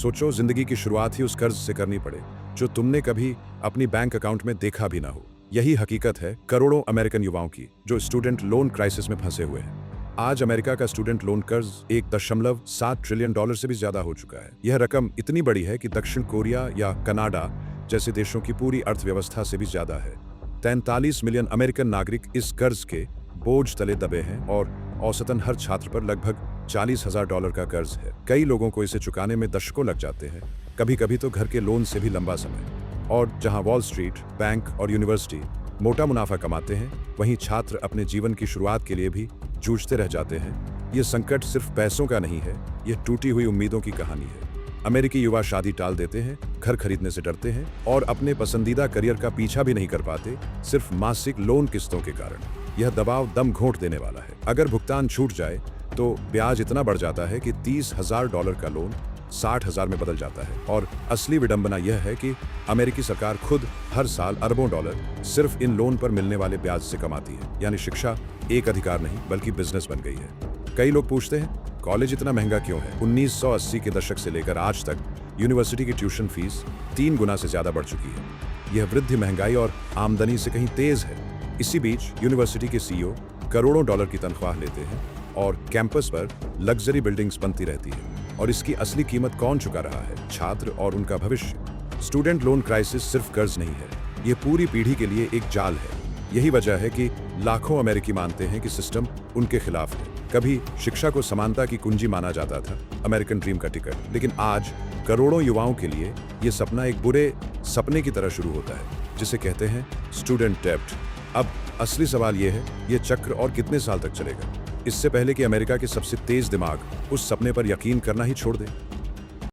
सोचो जिंदगी की शुरुआत ही उस कर्ज से करनी पड़े जो तुमने कभी अपनी बैंक अकाउंट में देखा भी ना हो। यही हकीकत है करोड़ों अमेरिकन युवाओं की जो स्टूडेंट लोन क्राइसिस में फंसे हुए हैं। आज अमेरिका का स्टूडेंट लोन कर्ज 1.7 ट्रिलियन डॉलर से भी ज्यादा हो चुका है। यह रकम इतनी बड़ी है कि दक्षिण कोरिया या कनाडा जैसे देशों की पूरी अर्थव्यवस्था से भी ज्यादा है। 43 मिलियन अमेरिकन नागरिक इस कर्ज के बोझ तले दबे हैं और औसतन हर छात्र पर लगभग $40,000 का कर्ज है। कई लोगों को इसे चुकाने में दशकों लग जाते हैं, कभी कभी तो घर के लोन से भी लंबा समय। और जहां वॉल स्ट्रीट, बैंक और यूनिवर्सिटी मोटा मुनाफा कमाते हैं, वहीं छात्र अपने जीवन की शुरुआत के लिए भी जूझते रह जाते हैं। ये संकट सिर्फ पैसों का नहीं है, यह टूटी हुई उम्मीदों की कहानी है। अमेरिकी युवा शादी टाल देते हैं, घर खरीदने से डरते हैं और अपने पसंदीदा करियर का पीछा भी नहीं कर पाते, सिर्फ मासिक लोन किस्तों के कारण। यह दबाव दम घोंट देने वाला है। अगर भुगतान छूट जाए तो ब्याज इतना बढ़ जाता है कि $30,000 का लोन 60,000 में बदल जाता है। और असली विडंबना यह है कि अमेरिकी सरकार खुद हर साल अरबों डॉलर सिर्फ इन लोन पर मिलने वाले ब्याज से कमाती है। यानी शिक्षा एक अधिकार नहीं बल्कि बिजनेस बन गई है। कई लोग पूछते हैं कॉलेज इतना महंगा क्यों है। 1980 के दशक से लेकर आज तक यूनिवर्सिटी की ट्यूशन फीस 3 गुना से ज्यादा बढ़ चुकी है। यह वृद्धि महंगाई और आमदनी से कहीं तेज है। इसी बीच यूनिवर्सिटी के सीईओ करोड़ों डॉलर की तनख्वाह लेते हैं और कैंपस पर लग्जरी बिल्डिंग्स बनती रहती है। और इसकी असली कीमत कौन चुका रहा है? छात्र और उनका भविष्य। स्टूडेंट लोन क्राइसिस सिर्फ कर्ज नहीं है, ये पूरी पीढ़ी के लिए एक जाल है। यही वजह है कि लाखों अमेरिकी मानते हैं कि सिस्टम उनके खिलाफ है। कभी शिक्षा को समानता की कुंजी माना जाता था, अमेरिकन ड्रीम का टिकट, लेकिन आज करोड़ों युवाओं के लिए ये सपना एक बुरे सपने की तरह शुरू होता है, जिसे कहते हैं स्टूडेंट डेब्ट। अब असली सवाल ये है, ये चक्र और कितने साल तक चलेगा? इससे पहले कि अमेरिका के सबसे तेज दिमाग उस सपने पर यकीन करना ही छोड़ दें।